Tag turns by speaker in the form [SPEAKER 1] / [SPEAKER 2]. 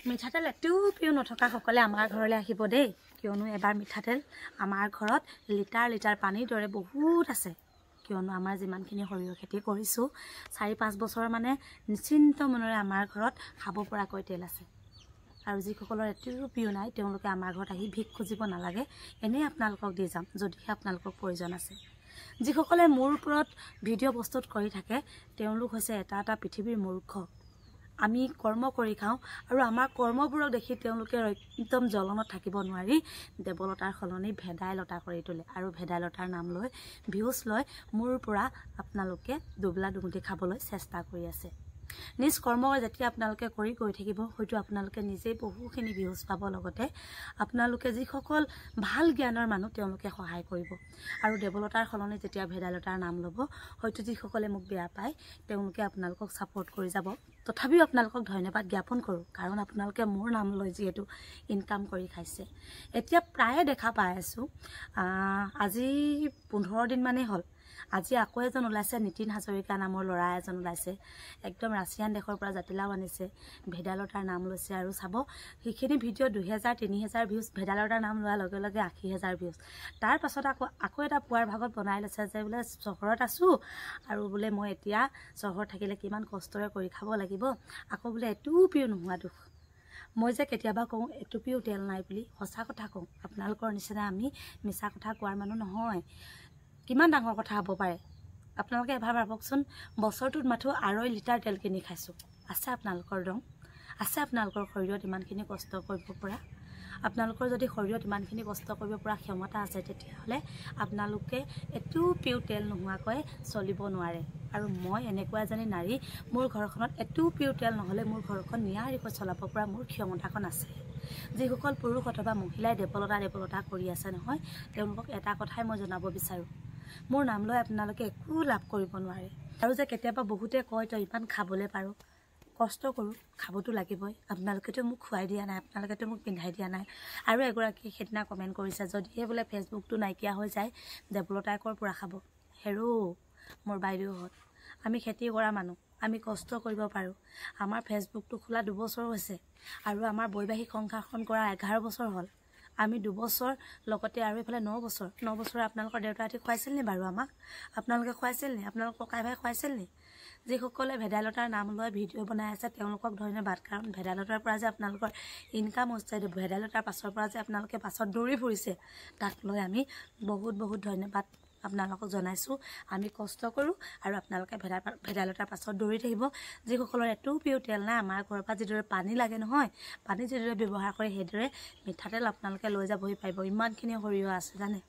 [SPEAKER 1] মিঠাতেল এটুপিও নথকা সকলে আমাৰ ঘৰলৈ আহিব দেই কিয়নো এবাৰ মিঠাতেল আমাৰ ঘৰত লিটাৰ লিটাৰ পানীৰ দৰে বহুত আছে কিয়নো আমাৰ যিমানখিনি সৰিয়হ খেতি কৰিছোঁ 4-5 বছৰ মানে নিশ্চিন্ত মনেৰে আমাৰ ঘৰত খাব পৰাকৈ তেল আছে আৰু যিসকলৰ এটুপিও নাই তেওঁলোকে আমাৰ ঘৰত আহি ভিক খুজিব নালাগে এনেই আপোনালোকক দি যাম যদিহে আপোনালোকক প্ৰয়োজন আছে যিসকলে মোৰ ওপৰত ভিডিঅ' প্ৰস্তুত কৰি থাকে তেওঁলোক হৈছে এটা পৃথিৱীৰ মূৰ্খ আমি কৰ্ম কৰি খাওঁ আৰু আমাৰ কৰ্মবোৰক দেখি তেওঁলোকে একদম জ্বলনত থাকিব নোৱাৰি দেৱলতাৰ সলনি ভেদাইলতা কৰি তোলে আৰু ভেদাইলতাৰ নাম লৈ ভিউজ লয় মোৰ পৰা আপোনালোকে দুবলা দুমুঠি খাবলৈ চেষ্টা কৰি আছে নিজ কৰ্ম যেতিয়া আপোনালোকে কৰি গৈ থাকিব হয়তো আপোনালোকে নিজেই বহুখিনি ভিউজ পাব লগতে আপোনালোকে যিসকল ভাল জ্ঞানৰ মানুহ তেওঁলোকে সহায় কৰিব আৰু দেৱলতাৰ সলনি যেতিয়া ভেদাইলতাৰ নাম ল'ব হয়তো যিসকলে মোক বেয়া পায় তেওঁলোকে আপোনালোকক সাপোৰ্ট কৰি যাব তথাপিও আপোনালোকক ধন্যবাদ জ্ঞাপন কৰোঁ কাৰণ আপোনালোকে মোৰ নাম লৈ যিহেতু ইনকাম কৰি খাইছে এতিয়া প্ৰায়ে দেখা পাই আছোঁ আজি 15 দিন মানেই হ'ল আজি আকৌ এজন ওলাইছে নিতিন হাজৰিকা নামৰ ল'ৰা এজন ওলাইছে একদম ৰাছিয়ান দেশৰ পৰা জাতিলাও আনিছে ভেদাইলতাৰ নাম লৈছে আৰু চাব সেইখিনি ভিডিঅ' 2000-3000 ভিউজ ভেদাইলতাৰ নাম লোৱাৰ লগে লগে 80,000 ভিউজ তাৰ পাছত আকৌ এটা পুৱাৰ ভাগত বনাই লৈছে যে বোলে চহৰত আছোঁ আৰু বোলে মই এতিয়া চহৰত থাকিলে কিমান কষ্টৰে কৰি খাব লাগিব আকৌ বোলে এটুপিও নোহোৱা দুখ মই যে কেতিয়াবা কওঁ এটুপিও তেল নাই বুলি সঁচা কথা কওঁ আপোনালোকৰ নিচিনা আমি মিছা কথা কোৱাৰ মানুহ নহয় কিমান ডাঙৰ কথা হ'ব পাৰে আপোনালোকে এবাৰ ভাবকচোন বছৰটোত মাথো 2.5 লিটাৰ তেল কিনি খাইছোঁ আছে আপোনালোকৰ দম আছে আপোনালোকৰ শৰীৰত ইমানখিনি কষ্ট কৰিব পৰা আপোনালোকৰ যদি শৰীৰত ইমানখিনি কষ্ট কৰিব পৰা ক্ষমতা আছে তেতিয়াহ'লে আপোনালোকে এটুপিও তেল নোহোৱাকৈ চলিব নোৱাৰে আৰু মই এনেকুৱা এজনী নাৰী মোৰ ঘৰখনত এটুপিও তেল নহ'লে মোৰ ঘৰখন নিয়াৰিকৈ চলাব পৰা মোৰ ক্ষমতাখন আছে যিসকল পুৰুষ অথবা মহিলাই দেৱলতা কৰি আছে নহয় তেওঁলোকক এটা কথাই মই জনাব বিচাৰোঁ মোৰ নাম লৈ আপোনালোকে একো লাভ কৰিব নোৱাৰে আৰু যে কেতিয়াবা বহুতে কয় তই ইমান খাবলৈ পাৰোঁ কষ্ট কৰোঁ খাবতো লাগিবই আপোনালোকেতো মোক খুৱাই দিয়া নাই আপোনালোকেতো মোক পিন্ধাই দিয়া নাই আৰু এগৰাকী সেইদিনা কমেণ্ট কৰিছে যদিহে বোলে ফেচবুকটো নাইকিয়া হৈ যায় দেৱলতাই কৰ পৰা খাব হেৰো মোৰ বাইদেউহঁত আমি খেতি কৰা মানুহ আমি কষ্ট কৰিব পাৰোঁ আমাৰ ফেচবুকটো খোলা 2 বছৰ হৈছে আৰু আমাৰ বৈবাহিক সংসাৰখন কৰা 11 বছৰ হ'ল আমি 2 বছৰ লগতে আৰু এফালে 9 বছৰ আপোনালোকৰ দেউতাহঁতে খুৱাইছিল নি বাৰু আমাক আপোনালোকে খুৱাইছিল নি আপোনালোকৰ ককাই ভাই খুৱাইছিল নি যিসকলে ভেদাইলতাৰ নাম লৈ ভিডিঅ' বনাই আছে তেওঁলোকক ধন্যবাদ কাৰণ ভেদাইলতাৰ পৰা যে আপোনালোকৰ ইনকাম হৈছে ভেদাইলতাৰ পাছৰ পৰা যে আপোনালোকে পাছত দৌৰি ফুৰিছে তাক লৈ আমি বহুত ধন্যবাদ আপোনালোকক জনাইছোঁ আমি কষ্ট কৰোঁ আৰু আপোনালোকে ভেদাইলতাৰ পাছত দৌৰি থাকিব যিসকলৰ এটুপিও তেল নাই আমাৰ ঘৰৰ পৰা যিদৰে পানী লাগে নহয় পানী যিদৰে ব্যৱহাৰ কৰে সেইদৰে মিঠাতেল আপোনালোকে লৈ যাবহি পাৰিব ইমানখিনি সৰিয়হ আছে জানে